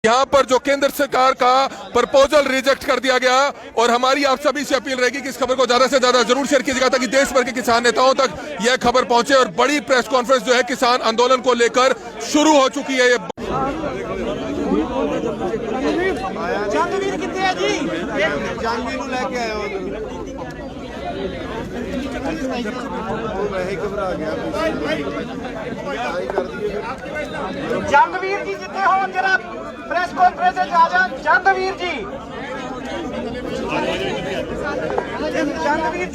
यहाँ पर जो केंद्र सरकार का प्रपोजल रिजेक्ट कर दिया गया और हमारी आप सभी से अपील रहेगी कि इस खबर को ज्यादा से ज्यादा जरूर शेयर कीजिएगा ताकि देश भर के किसान नेताओं तक यह खबर पहुंचे। और बड़ी प्रेस कॉन्फ्रेंस जो है किसान आंदोलन को लेकर शुरू हो चुकी है। जंगवीर जी जितने हो जरा प्रेस कॉन्फ्रेंस आ जाओ। जंगवीर जी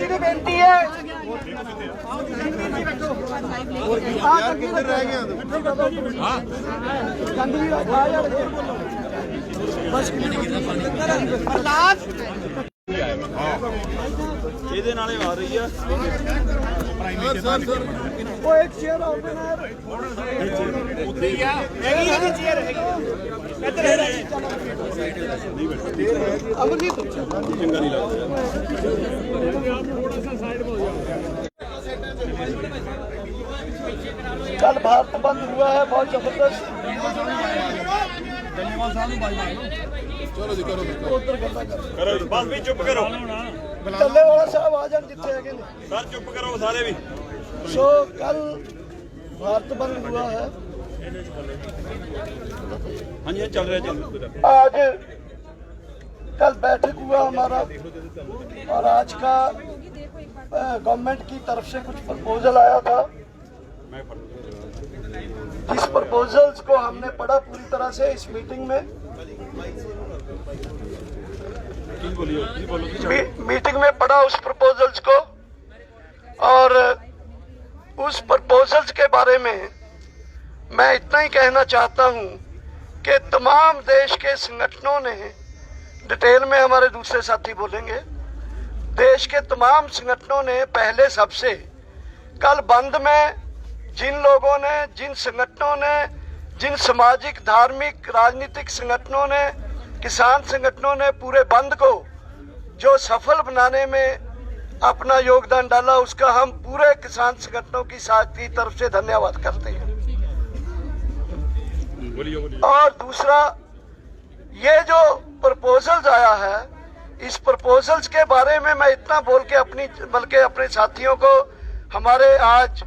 की बेनती है। ਇਹਦੇ ਨਾਲੇ ਆ ਰਹੀ ਆ ਉਹ ਇੱਕ ਚੇਅਰ ਓਪਨ ਹੈ ਉੱਤੇ ਹੀ ਆ ਹੈਗੀ ਉਹਦੀ ਚੇਅਰ ਹੈਗੀ ਇੱਧਰ ਹੈ ਅਮਰਜੀਤ ਚੰਗਾ ਨਹੀਂ ਲੱਗਦਾ ਥੋੜਾ ਸਾ साइड में हो जाओ। कल भारत बंद हुआ है बहुत जबरदस्त। चलो जी करो बस भी चुप करो टल्ले वाला साहब आ जान जिथे है सर चुप करो सारे भी। सो कल भारत बंद हुआ है। हाँ जी चल रहा है। आज कल बैठक हुआ हमारा और आज का गवर्नमेंट की तरफ से कुछ प्रपोजल आया था। इस प्रपोजल्स को हमने पढ़ा पूरी तरह से इस मीटिंग में। मीटिंग में पढ़ा उस प्रपोजल्स को और उस प्रपोजल्स के बारे में मैं इतना ही कहना चाहता हूं कि तमाम देश के संगठनों ने, डिटेल में हमारे दूसरे साथी बोलेंगे, देश के तमाम संगठनों ने पहले सबसे कल बंद में जिन लोगों ने, जिन संगठनों ने, जिन सामाजिक, धार्मिक, राजनीतिक संगठनों ने, किसान संगठनों ने पूरे बंद को जो सफल बनाने में अपना योगदान डाला उसका हम पूरे किसान संगठनों की तरफ से धन्यवाद करते हैं। और दूसरा, ये जो प्रपोजल्स आया है, इस प्रपोजल्स के बारे में मैं इतना बोल के बल्कि अपने साथियों को, हमारे आज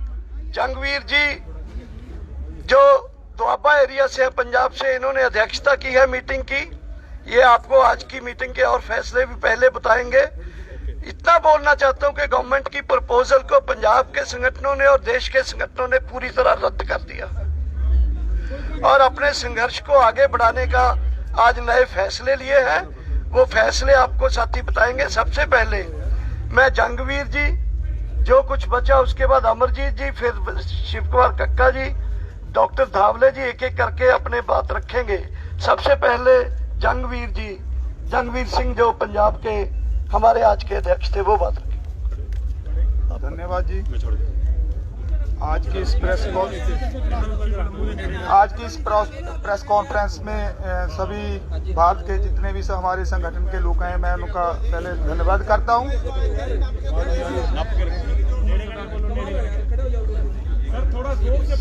जंगवीर जी जो दुआबा एरिया से है, पंजाब से, इन्होंने अध्यक्षता की है मीटिंग की। ये आपको आज की मीटिंग के और फैसले भी पहले बताएंगे। इतना बोलना चाहता हूं कि गवर्नमेंट की प्रपोजल को पंजाब के संगठनों ने और देश के संगठनों ने पूरी तरह रद्द कर दिया और अपने संघर्ष को आगे बढ़ाने का आज नए फैसले लिए हैं। वो फैसले आपको साथी बताएंगे। सबसे पहले मैं जंगवीर जी, जो कुछ बचा उसके बाद अमरजीत जी, फिर शिव कुमार कक्का जी, डॉक्टर धावले जी, एक एक करके अपने बात रखेंगे। सबसे पहले जंगवीर जी, जंगवीर सिंह जो पंजाब के हमारे आज के अध्यक्ष थे, वो बात रखें। धन्यवाद जी। आज की इस प्रेस कॉन्फ्रेंस में सभी भारत के जितने भी हमारे संगठन के लोग हैं, मैं उनका पहले धन्यवाद करता हूं।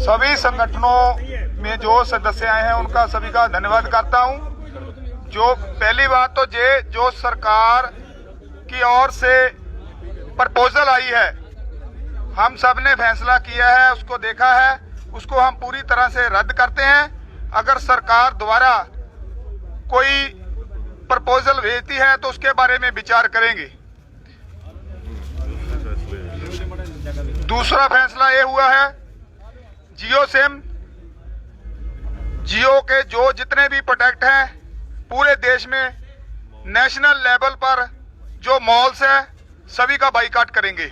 सभी संगठनों में जो सदस्य आए हैं उनका सभी का धन्यवाद करता हूं। जो पहली बात तो जो सरकार की ओर से प्रपोजल आई है, हम सब ने फैसला किया है, उसको देखा है, उसको हम पूरी तरह से रद्द करते हैं। अगर सरकार द्वारा कोई प्रपोजल भेजती है तो उसके बारे में विचार करेंगे। दूसरा फैसला ये हुआ है, जियो सिम, जियो के जो जितने भी प्रोडक्ट हैं पूरे देश में नेशनल लेवल पर जो मॉल्स है सभी का बाइकाट करेंगे।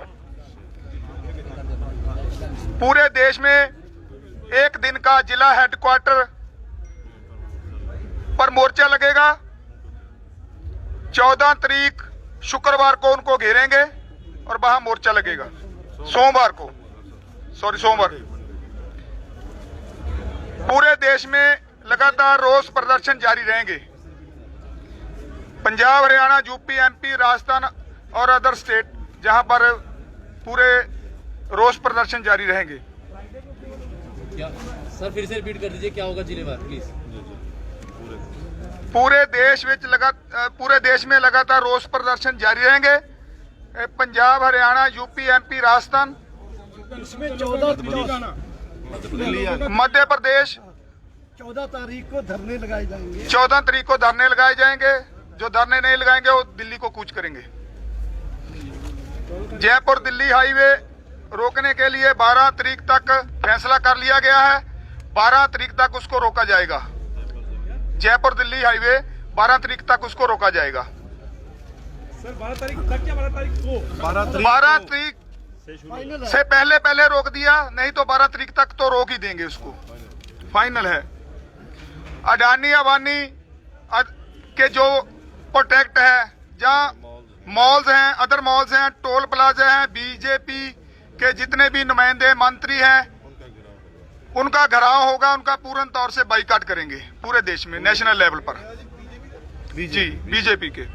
पूरे देश में एक दिन का जिला हेडक्वार्टर पर मोर्चा लगेगा। 14 तारीख शुक्रवार को उनको घेरेंगे और वहां मोर्चा लगेगा। सोमवार पूरे देश में लगातार रोष प्रदर्शन जारी रहेंगे। पंजाब, हरियाणा, यूपी, एमपी, राजस्थान और अदर स्टेट जहां पर पूरे रोष प्रदर्शन जारी रहेंगे। क्या सर फिर से रिपीट कर दीजिए क्या होगा जिले में प्लीज। पूरे देश में लगातार रोष प्रदर्शन जारी रहेंगे। पंजाब, हरियाणा, यूपी, एमपी, राजस्थान, इसमें 14 मध्य प्रदेश 14 तारीख को धरने लगाए जाएंगे। 14 तारीख को धरने लगाए जाएंगे। जो धरने नहीं लगाएंगे वो दिल्ली को कूच करेंगे। जयपुर दिल्ली हाईवे रोकने के लिए 12 तारीख तक फैसला कर लिया गया है। 12 तारीख तक उसको रोका जाएगा। जयपुर दिल्ली हाईवे 12 तारीख तक उसको रोका जाएगा। सर 12 तारीख तक क्या 12 तारीख को 12 तारीख से पहले रोक दिया, नहीं तो 12 तारीख तक तो रोक ही देंगे उसको। फाइनल है। अडानी अंबानी के जो प्रोटेक्ट है, जहां मॉल्स हैं, अदर मॉल्स हैं, टोल प्लाजा हैं, बीजेपी के जितने भी नुमाइंदे मंत्री हैं, उनका घेराव होगा। उनका पूर्ण तौर से बाइकाट करेंगे पूरे देश में, नेशनल लेवल पर। जी, बीजेपी के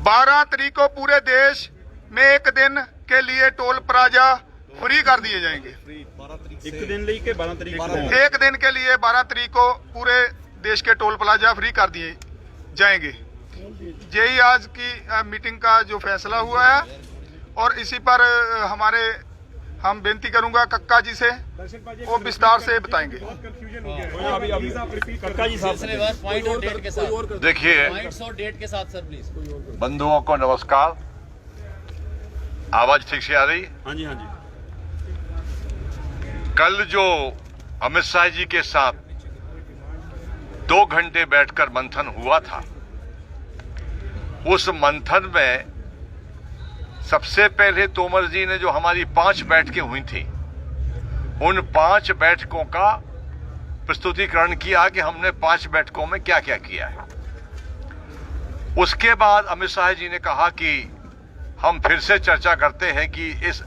12 तारीख को पूरे देश में एक दिन के लिए टोल प्लाजा फ्री कर दिए जाएंगे। एक दिन लेके 12 तारीख को एक दिन के लिए 12 तारीख को पूरे देश के टोल प्लाजा फ्री कर दिए जाएंगे। यही आज की मीटिंग का जो फैसला हुआ है। और इसी पर हम बेनती करूंगा कक्का जी से, वो विस्तार से बताएंगे। कक्का जी साहब पॉइंट और डेट के साथ देखिए, पॉइंट्स और डेट के साथ सर प्लीज। बंधुओं को नमस्कार। आवाज ठीक से आ रही? हाँ जी, हाँ जी। कल जो अमित शाह जी के साथ 2 घंटे बैठकर मंथन हुआ था, उस मंथन में सबसे पहले तोमर जी ने जो हमारी 5 बैठकें हुई थी, उन 5 बैठकों का प्रस्तुतिकरण किया कि हमने 5 बैठकों में क्या क्या किया है। उसके बाद अमित शाह जी ने कहा कि हम फिर से चर्चा करते हैं कि इस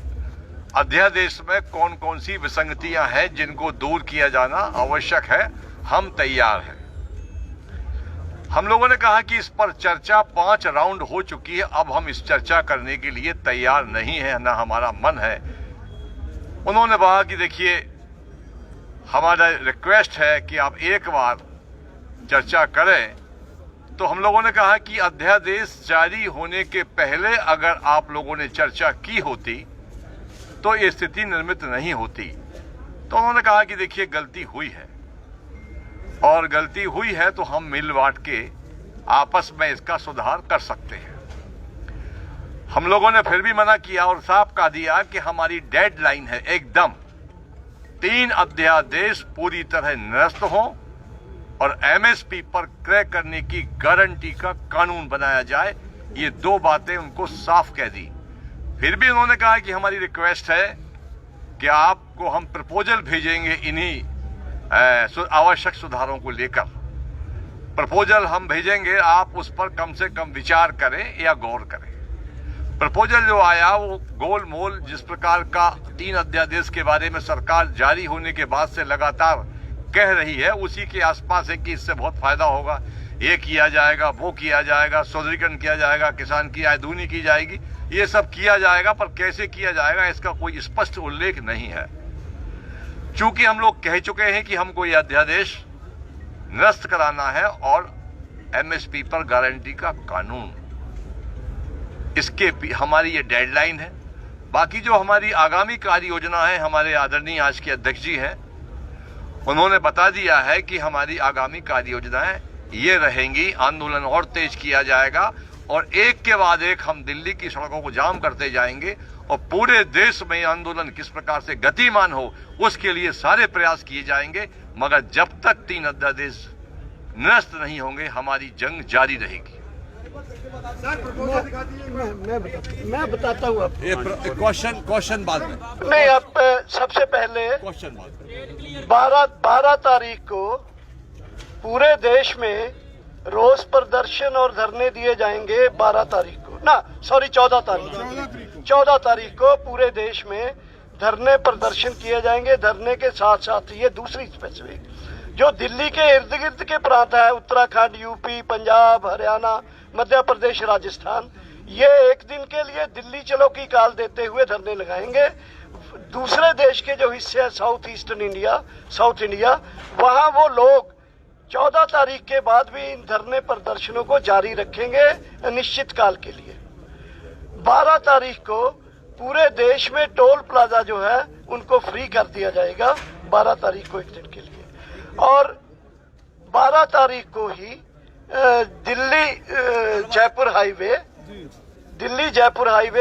अध्यादेश में कौन कौन सी विसंगतियां हैं जिनको दूर किया जाना आवश्यक है। हम तैयार हैं। हम लोगों ने कहा कि इस पर चर्चा 5 राउंड हो चुकी है, अब हम इस चर्चा करने के लिए तैयार नहीं है, ना हमारा मन है। उन्होंने कहा कि देखिए, हमारा रिक्वेस्ट है कि आप एक बार चर्चा करें। तो हम लोगों ने कहा कि अध्यादेश जारी होने के पहले अगर आप लोगों ने चर्चा की होती तो ये स्थिति निर्मित नहीं होती। तो उन्होंने कहा कि देखिए, गलती हुई है और गलती हुई है तो हम मिल बांट के आपस में इसका सुधार कर सकते हैं। हम लोगों ने फिर भी मना किया और साफ कह दिया कि हमारी डेडलाइन है एकदम 3 अध्यादेश पूरी तरह निरस्त हो और एमएसपी पर क्रय करने की गारंटी का कानून बनाया जाए। ये 2 बातें उनको साफ कह दी। फिर भी उन्होंने कहा कि हमारी रिक्वेस्ट है कि आपको हम प्रपोजल भेजेंगे इन्हीं आवश्यक सुधारों को लेकर। प्रपोजल हम भेजेंगे, आप उस पर कम से कम विचार करें या गौर करें। प्रपोजल जो आया वो गोल मोल जिस प्रकार का 3 अध्यादेश के बारे में सरकार जारी होने के बाद से लगातार कह रही है, उसी के आसपास है कि इससे बहुत फायदा होगा, ये किया जाएगा, वो किया जाएगा, सुदृढ़ीकरण किया जाएगा, किसान की आय दूनी की जाएगी, ये सब किया जाएगा। पर कैसे किया जाएगा इसका कोई स्पष्ट उल्लेख नहीं है। चूंकि हम लोग कह चुके हैं कि हमको यह अध्यादेश निरस्त कराना है और एमएसपी पर गारंटी का कानून, इसके हमारी ये डेडलाइन है। बाकी जो हमारी आगामी कार्य योजना है, हमारे आदरणीय आज के अध्यक्ष जी हैं, उन्होंने बता दिया है कि हमारी आगामी कार्य योजनाएं ये रहेंगी। आंदोलन और तेज किया जाएगा और एक के बाद एक हम दिल्ली की सड़कों को जाम करते जाएंगे और पूरे देश में आंदोलन किस प्रकार से गतिमान हो उसके लिए सारे प्रयास किए जाएंगे। मगर जब तक 3 अध्यादेश निरस्त नहीं होंगे हमारी जंग जारी रहेगी। मैं बताता हूँ आप। क्वेश्चन बाद में नहीं, आप सबसे पहले क्वेश्चन बाद में 12 तारीख को पूरे देश में रोष प्रदर्शन और धरने दिए जाएंगे। 12 तारीख को ना, सॉरी 14 तारीख को पूरे देश में धरने प्रदर्शन किए जाएंगे। धरने के साथ साथ ये दूसरी स्पेसिफिक जो दिल्ली के इर्द गिर्द के प्रांत है, उत्तराखंड, यूपी, पंजाब, हरियाणा, मध्य प्रदेश, राजस्थान, ये एक दिन के लिए दिल्ली चलो की काल देते हुए धरने लगाएंगे। दूसरे देश के जो हिस्से हैं साउथ इंडिया, वहां वो लोग 14 तारीख के बाद भी इन धरने प्रदर्शनों को जारी रखेंगे अनिश्चित काल के लिए। 12 तारीख को पूरे देश में टोल प्लाजा जो है उनको फ्री कर दिया जाएगा, 12 तारीख को एक दिन के लिए। और 12 तारीख को ही दिल्ली जयपुर हाईवे,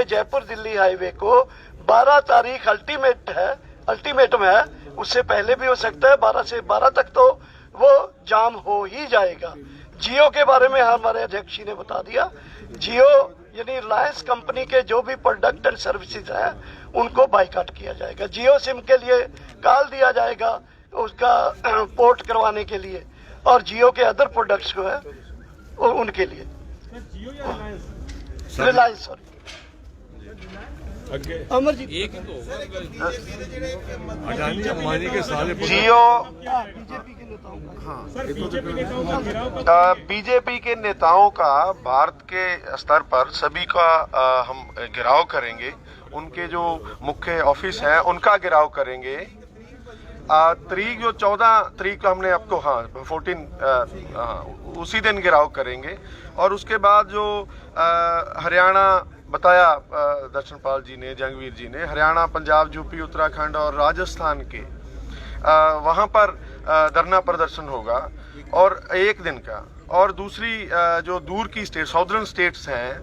जयपुर दिल्ली हाईवे को 12 तारीख अल्टीमेटम है, उससे पहले भी हो सकता है। 12 से 12 तक तो वो जाम हो ही जाएगा। जियो के बारे में हमारे अध्यक्ष जी ने बता दिया। जियो यानी रिलायंस कंपनी के जो भी प्रोडक्ट एंड सर्विसेज है उनको बाइकाट किया जाएगा। जियो सिम के लिए कॉल दिया जाएगा उसका पोर्ट करवाने के लिए, और जियो के अदर प्रोडक्ट्स को है और उनके लिए जियो या रिलायंस? रिलायंस सॉरी अमरजीत जियो बीजेपी के नेताओं का भारत के स्तर पर सभी का हम घेराव करेंगे। उनके जो मुख्य ऑफिस हैं उनका घेराव करेंगे। तारीख जो 14 तारीख को हमने आपको 14 उसी दिन घेराव करेंगे। और उसके बाद जो हरियाणा बताया दर्शनपाल जी ने, जंगवीर जी ने, हरियाणा, पंजाब, यूपी, उत्तराखंड और राजस्थान के वहाँ पर धरना प्रदर्शन होगा और एक दिन का। और दूसरी जो दूर की स्टेट, साउदर्न स्टेट्स हैं,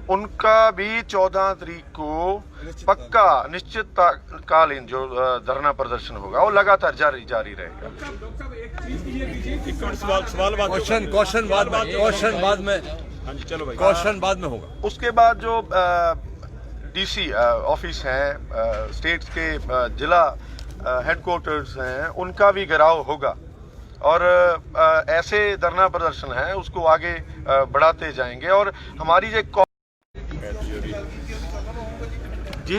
उनका भी 14 तारीख को पक्का निश्चितकालीन जो धरना प्रदर्शन होगा वो लगातार जारी रहेगा। क्वेश्चन बाद में होगा। उसके बाद जो डीसी ऑफिस हैं, स्टेट्स के जिला हेडक्वार्टर्स हैं, उनका भी घेराव होगा। और ऐसे धरना प्रदर्शन है उसको आगे बढ़ाते जाएंगे। और हमारी जो जी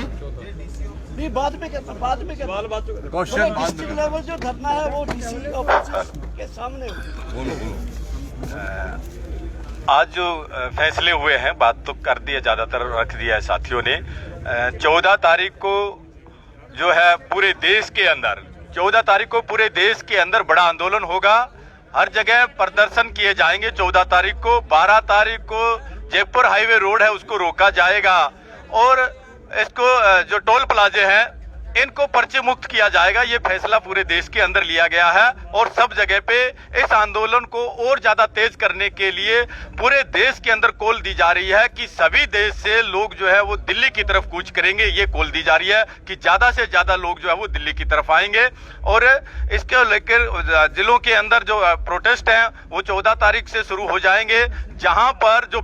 नहीं बाद में क्वेश्चन डिस्ट्रिक्ट लेवल जो धरना है वो डीसी ऑफिस के सामने आज जो फैसले हुए हैं, बात तो कर दिया, ज्यादातर रख दिया है साथियों ने। 14 तारीख को जो है पूरे देश के अंदर 14 तारीख को पूरे देश के अंदर बड़ा आंदोलन होगा। हर जगह प्रदर्शन किए जाएंगे। 14 तारीख को, 12 तारीख को जयपुर हाईवे रोड है उसको रोका जाएगा और इसको जो टोल प्लाजे हैं इनको पर्चे मुक्त किया जाएगा। ये फैसला पूरे देश के अंदर लिया गया है और सब जगह पे इस आंदोलन को और ज्यादा तेज करने के लिए पूरे देश के अंदर कॉल दी जा रही है कि सभी देश से लोग जो है वो दिल्ली की तरफ कूच करेंगे। ये कॉल दी जा रही है कि ज्यादा से ज्यादा लोग जो है वो दिल्ली की तरफ आएंगे। और इसके लेकर जिलों के अंदर जो प्रोटेस्ट हैं वो 14 तारीख से शुरू हो जाएंगे, जहां पर जो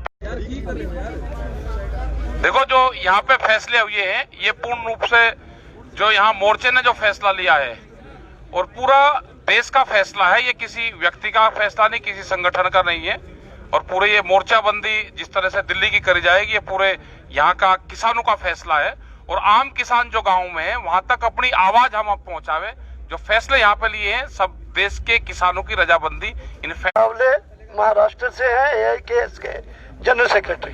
देखो जो यहाँ पे फैसले हुए हैं ये पूर्ण रूप से जो यहाँ मोर्चे ने जो फैसला लिया है और पूरा देश का फैसला है। ये किसी व्यक्ति का फैसला नहीं, किसी संगठन का नहीं है। और पूरे ये मोर्चाबंदी जिस तरह से दिल्ली की करी जाएगी ये पूरे यहाँ का किसानों का फैसला है। और आम किसान जो गाँव में है वहां तक अपनी आवाज हम अब पहुंचावे। जो फैसले यहाँ पे लिए हैं सब देश के किसानों की रजाबंदी इन महाराष्ट्र से है, AIKS के जनरल सेक्रेटरी।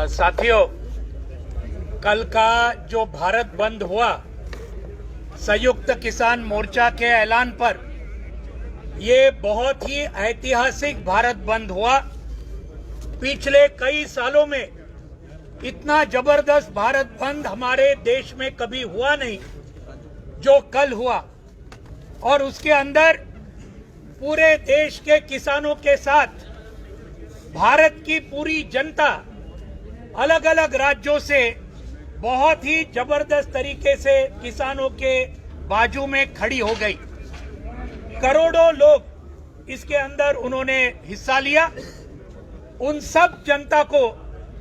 साथियों, कल का जो भारत बंद हुआ संयुक्त किसान मोर्चा के ऐलान पर, ये बहुत ही ऐतिहासिक भारत बंद हुआ। पिछले कई सालों में इतना जबरदस्त भारत बंद हमारे देश में कभी हुआ नहीं जो कल हुआ। और उसके अंदर पूरे देश के किसानों के साथ भारत की पूरी जनता अलग अलग राज्यों से बहुत ही जबरदस्त तरीके से किसानों के बाजू में खड़ी हो गई। करोड़ों लोग इसके अंदर उन्होंने हिस्सा लिया। उन सब जनता को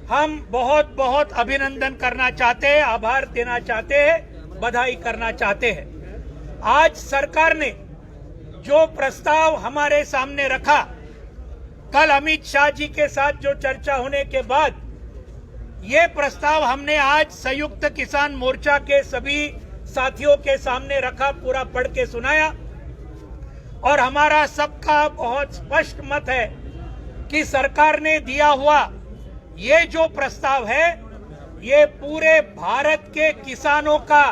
हम बहुत बहुत अभिनंदन करना चाहते हैं, आभार देना चाहते हैं, बधाई करना चाहते हैं। आज सरकार ने जो प्रस्ताव हमारे सामने रखा, कल अमित शाह जी के साथ जो चर्चा होने के बाद ये प्रस्ताव हमने आज संयुक्त किसान मोर्चा के सभी साथियों के सामने रखा, पूरा पढ़ के सुनाया। और हमारा सबका बहुत स्पष्ट मत है कि सरकार ने दिया हुआ ये जो प्रस्ताव है ये पूरे भारत के किसानों का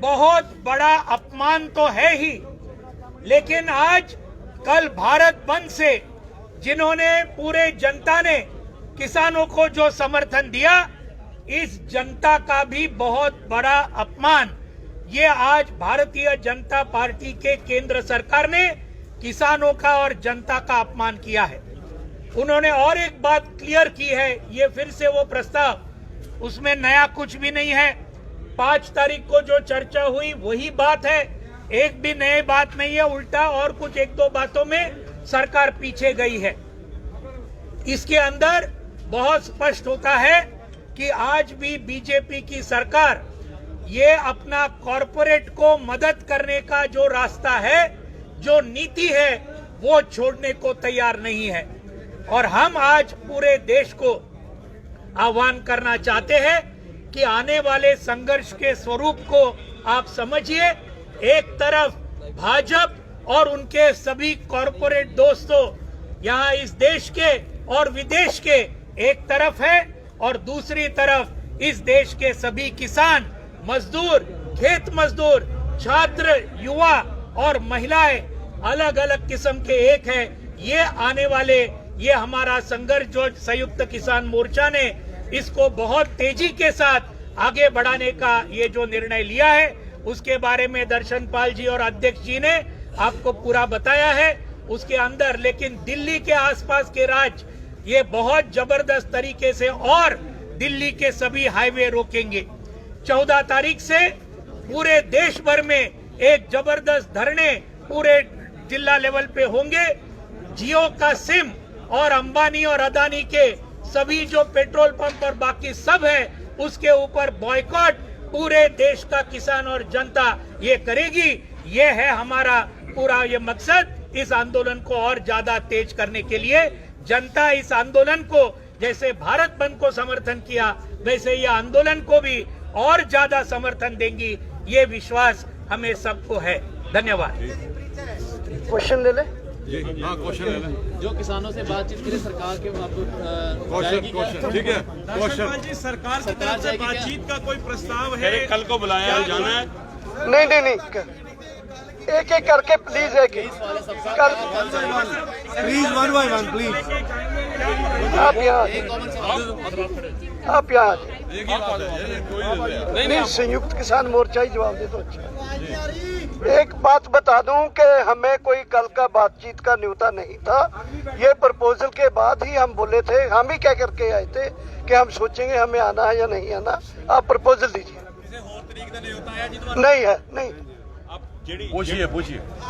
बहुत बड़ा अपमान तो है ही, लेकिन आज कल भारत बंद से जिन्होंने पूरे जनता ने किसानों को जो समर्थन दिया, इस जनता का भी बहुत बड़ा अपमान ये आज भारतीय जनता पार्टी के केंद्र सरकार ने किसानों का और जनता का अपमान किया है। उन्होंने और एक बात क्लियर की है, ये फिर से वो प्रस्ताव, उसमें नया कुछ भी नहीं है। 5 तारीख को जो चर्चा हुई वही बात है, एक भी नई बात नहीं है, उल्टा और कुछ 1-2 बातों में सरकार पीछे गई है। इसके अंदर बहुत स्पष्ट होता है कि आज भी बीजेपी की सरकार ये अपना कॉरपोरेट को मदद करने का जो रास्ता है, जो नीति है, वो छोड़ने को तैयार नहीं है। और हम आज पूरे देश को आह्वान करना चाहते हैं कि आने वाले संघर्ष के स्वरूप को आप समझिए। एक तरफ भाजपा और उनके सभी कॉरपोरेट दोस्तों यहाँ इस देश के और विदेश के एक तरफ है, और दूसरी तरफ इस देश के सभी किसान, मजदूर, खेत मजदूर, छात्र, युवा और महिलाएं अलग अलग किस्म के एक है। ये आने वाले ये हमारा संघर्ष जो संयुक्त किसान मोर्चा ने इसको बहुत तेजी के साथ आगे बढ़ाने का ये जो निर्णय लिया है, उसके बारे में दर्शन पाल जी और अध्यक्ष जी ने आपको पूरा बताया है। उसके अंदर लेकिन दिल्ली के आसपास के राज्य ये बहुत जबरदस्त तरीके से और दिल्ली के सभी हाईवे रोकेंगे। 14 तारीख से पूरे देश भर में एक जबरदस्त धरने पूरे जिला लेवल पे होंगे। जियो का सिम और अंबानी और अदानी के सभी जो पेट्रोल पंप और बाकी सब है, उसके ऊपर बॉयकॉट पूरे देश का किसान और जनता ये करेगी। ये है हमारा पूरा ये मकसद। इस आंदोलन को और ज्यादा तेज करने के लिए जनता इस आंदोलन को जैसे भारत बंद को समर्थन किया, वैसे ये आंदोलन को भी और ज्यादा समर्थन देंगी, ये विश्वास हमें सबको है। धन्यवाद। क्वेश्चन ले ले। हाँ, क्वेश्चन ले लें। जो किसानों से बातचीत के लिए सरकार के क्वेश्चन ठीक है। दर्शन जी, सरकार की तरफ से बातचीत का कोई प्रस्ताव है? कल को बुलाया जाना है। नहीं, एक एक करके प्लीज, एक एक कर, प्लीज 1 by 1 प्लीज। आप यहाँ नहीं, संयुक्त किसान मोर्चा ही जवाब दे तो अच्छा। एक बात बता दूं कि हमें कोई कल का बातचीत का न्योता नहीं था। ये प्रपोजल के बाद ही हम बोले थे, हम ही क्या करके आए थे कि हम सोचेंगे हमें आना है या नहीं आना। आप प्रपोजल दीजिए। नहीं है, नहीं। पूछिए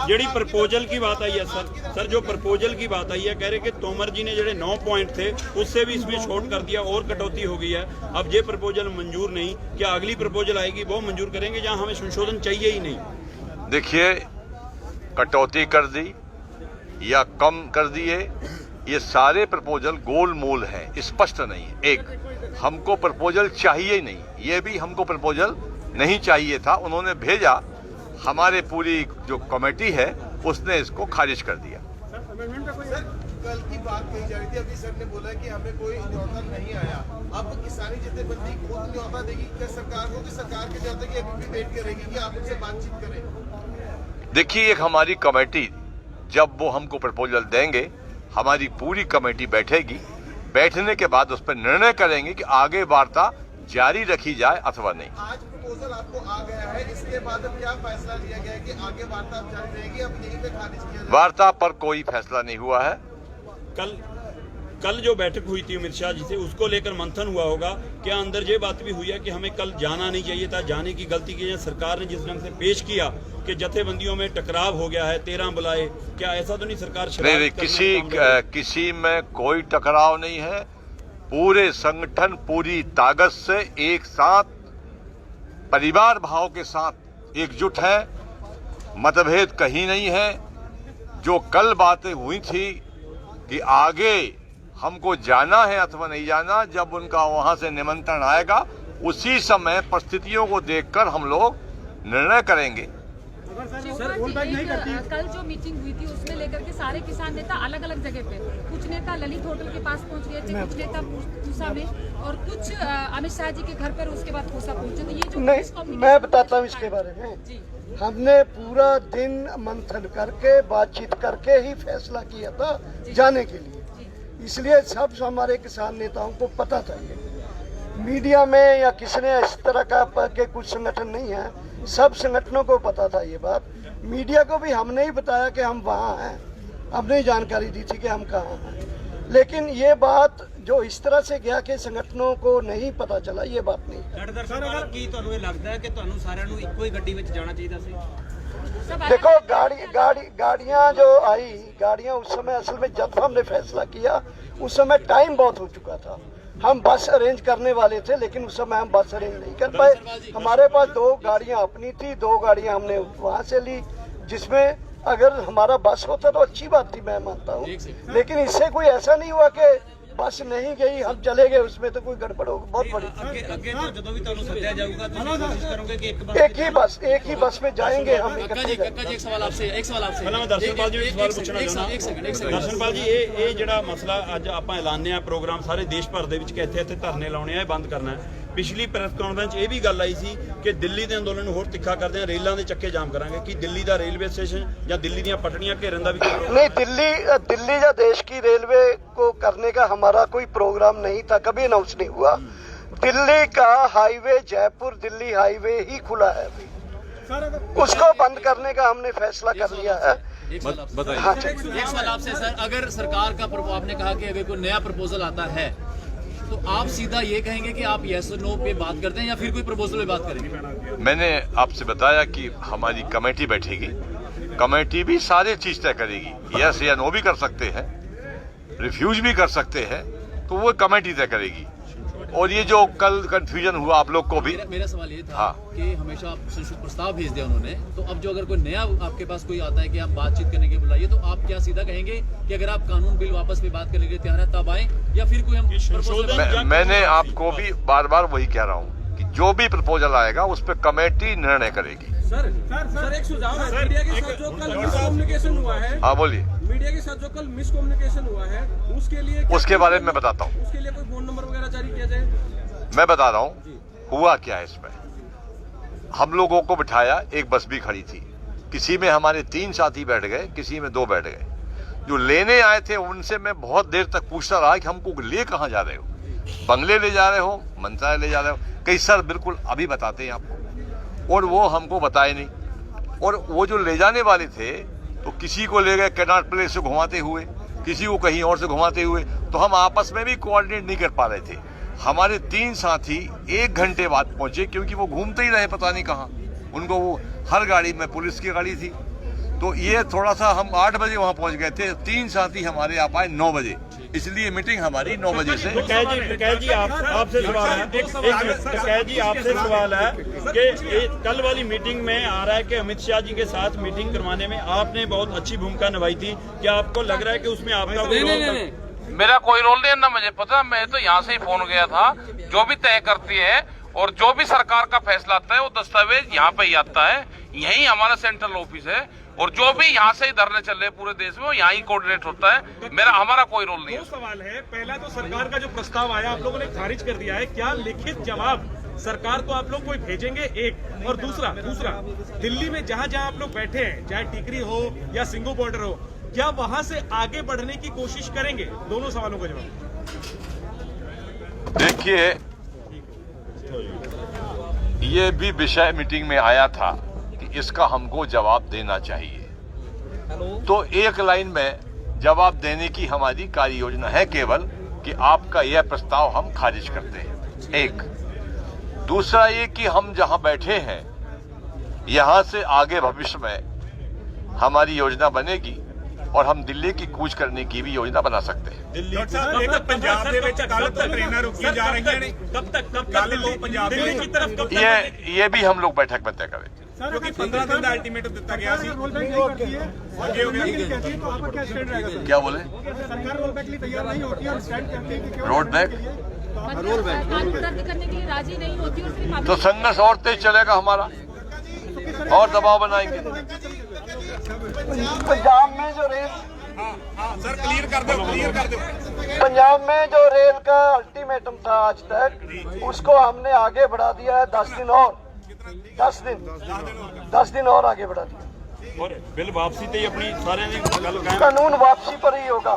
जेडी प्रपोजल की बात आई है सर जो प्रपोजल की बात आई है, कह रहे कि तोमर जी ने जो 9 पॉइंट थे उससे भी इसमें छूट कर दिया और कटौती हो गई है। अब ये प्रपोजल मंजूर नहीं, क्या अगली प्रपोजल आएगी वो मंजूर करेंगे जहां हमें संशोधन चाहिए ही नहीं? देखिए, कटौती कर दी या कम कर दिए, ये सारे प्रपोजल गोलमोल हैं, स्पष्ट नहीं है। एक हमको प्रपोजल चाहिए ही नहीं, ये भी हमको प्रपोजल नहीं चाहिए था। उन्होंने भेजा, हमारे पूरी जो कमेटी है उसने इसको खारिज कर दिया। कल की बात कही जा रही थी, अभी सर ने बोला कि हमें कोई न्योता नहीं आया। अब किसानी जथेबंदी खुद न्योता देगी क्या सरकार को, कि सरकार के न्योता की अभी भी वेट करेगी कि आप उनसे बातचीत करें? देखिए, एक हमारी कमेटी, जब वो हमको प्रपोजल देंगे, हमारी पूरी कमेटी बैठेगी। बैठने के बाद उस पर निर्णय करेंगे कि आगे वार्ता जारी रखी जाए अथवा नहीं। आज प्रपोजल आपको आ गया है, इसके बाद अब क्या फैसला लिया गया है कि आगे वार्ता जारी रहेगी, अब यहीं पे खारिज किया जाए? वार्ता पर कोई फैसला नहीं हुआ है। कल जो बैठक हुई थी अमित शाह जी से, उसको लेकर मंथन हुआ होगा। क्या अंदर ये बात भी हुई है कि हमें कल जाना नहीं चाहिए था, जाने की गलती की है? सरकार ने जिस ढंग से पेश किया कि जथेबंदियों में टकराव हो गया है, 13 बुलाए, क्या ऐसा तो नहीं सरकार नहीं, किसी में कोई टकराव नहीं है। पूरे संगठन पूरी ताकत से एक साथ परिवार भाव के साथ एकजुट है, मतभेद कहीं नहीं है। जो कल बातें हुई थी कि आगे हमको जाना है अथवा नहीं जाना, जब उनका वहां से निमंत्रण आएगा उसी समय परिस्थितियों को देखकर हम लोग निर्णय करेंगे। कल जो मीटिंग हुई थी उसमें लेकर के सारे किसान नेता अलग अलग जगह पे, कुछ नेता ललित होटल के पास पहुंच गए थे, कुछ नेता पूसा में, और कुछ अमित शाह जी के घर पर, उसके बाद पूसा पहुंचे। तो ये जो नहीं, मैं बताता हूँ इसके बारे में। हमने पूरा दिन मंथन करके, बातचीत करके ही फैसला किया था जाने के लिए, इसलिए सब हमारे किसान नेताओं को पता था। ये मीडिया में या किसने इस तरह का के कुछ संगठन नहीं है, सब संगठनों को पता था ये बात। मीडिया को भी हमने ही बताया कि हम वहाँ हैं, हमने ही जानकारी दी थी कि हम कहाँ हैं, लेकिन ये बात जो इस तरह से गया कि संगठनों को नहीं पता चला, ये बात नहीं। देखो गाड़ियाँ जो आई, गाड़ियाँ उस समय असल में जब हमने फैसला किया उस समय टाइम बहुत हो चुका था। हम बस अरेंज करने वाले थे, लेकिन उस समय हम बस अरेंज नहीं कर पाए। हमारे पास 2 गाड़ियाँ अपनी थी, 2 गाड़ियाँ हमने वहाँ से ली, जिसमें अगर हमारा बस होता तो अच्छी बात थी, मैं मानता हूँ, लेकिन इससे कोई ऐसा नहीं हुआ कि बस नहीं गई हम चले गए, उसमें तो कोई गड़बड़ होगी बहुत बड़ी। एक ही बस में जाएंगे हम इकट्ठे। एक सवाल आपसे दर्शनपाल जी, दर्शनपाल जी, ਇਹ ਜਿਹੜਾ ਮਸਲਾ ਅੱਜ ਆਪਾਂ ਐਲਾਨਿਆ ਪ੍ਰੋਗਰਾਮ ਸਾਰੇ ਦੇਸ਼ ਭਰ ਦੇ ਵਿੱਚ ਕਿ ਇੱਥੇ ਧਰਨੇ ਲਾਉਣੇ ਆ, ਇਹ ਬੰਦ ਕਰਨਾ ਹੈ। ਪਿਛਲੀ ਪ੍ਰੈਸ ਕਾਨਫਰੰਸ ਇਹ ਵੀ ਗੱਲ ਆਈ ਸੀ ਕਿ ਦਿੱਲੀ ਦੇ ਅੰਦੋਲਨ ਨੂੰ ਹੋਰ ਤਿੱਖਾ ਕਰਦੇ ਆ, ਰੇਲਾਂ ਦੇ ਚੱਕੇ ਜਾਮ ਕਰਾਂਗੇ। ਕਿ ਦਿੱਲੀ ਦਾ ਰੇਲਵੇ ਸਟੇਸ਼ਨ ਜਾਂ ਦਿੱਲੀ ਦੀਆਂ ਪਟੜੀਆਂ ਘੇਰਨ ਦਾ ਵੀ नहीं, दिल्ली या देश की रेलवे को करने का हमारा कोई प्रोग्राम नहीं था, कभी अनाउंस नहीं हुआ। दिल्ली का हाईवे, जयपुर दिल्ली हाईवे ही खुला है अभी, उसको बंद करने का हमने फैसला कर लिया है। एक सवाल आपसे सर, अगर सरकार का आपने कहा कि अगर कोई नया प्रपोजल आता है तो आप सीधा ये कहेंगे कि आप यस और नो पे बात करते हैं या फिर कोई प्रपोजल पे बात करेंगे? मैंने आपसे बताया कि हमारी कमेटी बैठेगी, कमेटी भी सारी चीज तय करेगी, यस या नो भी कर सकते हैं, रिफ्यूज भी कर सकते हैं, तो वो कमेटी तय करेगी। और ये जो कल कंफ्यूजन हुआ आप लोग को भी, मेरा सवाल ये था कि हमेशा आप संशोधन प्रस्ताव भेज दिया उन्होंने, तो अब जो अगर कोई नया आपके पास कोई आता है कि आप बातचीत करने के बुलाइए, तो आप क्या सीधा कहेंगे कि अगर आप कानून बिल वापस पे बात करने के लिए तैयार है तब आए, या फिर कोई हम मैंने आपको भी बार बार वही कह रहा हूँ कि जो भी प्रपोजल आएगा उस पर कमेटी निर्णय करेगी। सर एक सुझाव है, मीडिया के साथ जो कल मिसकम्युनिकेशन हुआ है, हाँ बोलिए। मीडिया के साथ जो कल मिसकम्युनिकेशन हुआ है उसके लिए, उसके बारे में मैं बताता हूँ, उसके लिए कोई फोन नंबर वगैरह जारी किया जाए? मैं बता रहा हूँ हुआ क्या है इसमें। हम लोगों को बिठाया, एक बस भी खड़ी थी, किसी में हमारे 3 साथी बैठ गए, किसी में 2 बैठ गए। जो लेने आए थे उनसे मैं बहुत देर तक पूछता रहा कि हमको ले कहाँ जा रहे हो, बंगले ले जा रहे हो, मंत्रालय ले जा रहे हो? कई सर बिल्कुल अभी बताते हैं आपको, और वो हमको बताए नहीं। और वो जो ले जाने वाले थे तो किसी को ले गए कैनाट प्लेस से घुमाते हुए, किसी को कहीं और से घुमाते हुए, तो हम आपस में भी कोऑर्डिनेट नहीं कर पा रहे थे। हमारे 3 साथी 1 घंटे बाद पहुंचे, क्योंकि वो घूमते ही रहे पता नहीं कहाँ, उनको वो हर गाड़ी में पुलिस की गाड़ी थी, तो ये थोड़ा सा हम 8 बजे वहाँ पहुंच गए थे, 3 साथी हमारे आ पाए 9 बजे, इसलिए मीटिंग हमारी 9 बजे से। कैद जी आपसे सवाल है, कैद जी आपसे सवाल है कि कल वाली मीटिंग में आ रहा है कि अमित शाह जी के साथ मीटिंग करवाने में आपने बहुत अच्छी भूमिका निभाई थी, क्या आपको लग रहा है कि उसमें आपका मेरा कोई रोल नहीं है ना, मुझे पता, मैं तो यहाँ से ही फोन गया था। जो भी तय करती है और जो भी सरकार का फैसला आता है वो दस्तावेज यहाँ पे ही आता है, यही हमारा सेंट्रल ऑफिस है, और जो भी यहाँ से ही धरने चल रहे पूरे देश में वो यहाँ ही कोऑर्डिनेट होता है। हमारा कोई रोल नहीं है। सवाल है, पहला तो सरकार का जो प्रस्ताव आया आप लोगों ने खारिज कर दिया है, क्या लिखित जवाब सरकार को आप लोग कोई भेजेंगे? एक और दूसरा दिल्ली में जहाँ जहाँ आप लोग बैठे हैं, चाहे टिकरी हो या सिंगू बॉर्डर हो, क्या वहां से आगे बढ़ने की कोशिश करेंगे? दोनों सवालों का जवाब। देखिए, ये भी विषय मीटिंग में आया था कि इसका हमको जवाब देना चाहिए, तो एक लाइन में जवाब देने की हमारी कार्य योजना है केवल कि आपका यह प्रस्ताव हम खारिज करते हैं। एक दूसरा ये कि हम जहां बैठे हैं यहां से आगे भविष्य में हमारी योजना बनेगी और हम दिल्ली की कूच करने की भी योजना बना सकते हैं। ये भी हम लोग बैठक में तय करेंगे। क्योंकि 15 दिन का अल्टीमेटम दिया गया था। क्या बोले? सरकार रोल बैक के लिए तैयार नहीं होती है और स्टैंड करती है कि रोड बैक कानून रद्द करने के लिए राजी नहीं होती, और तो संघर्ष और तेज चलेगा हमारा। और दबाव बनाएंगे। पंजाब में जो रेल सर क्लियर कर दो पंजाब में जो रेल का अल्टीमेटम था आज तक, उसको हमने आगे बढ़ा दिया है 10 दिन और 10 दिन और आगे बढ़ा दिया। और बिल वापसी ते ही अपनी सारे ने गल कानून वापसी पर ही होगा।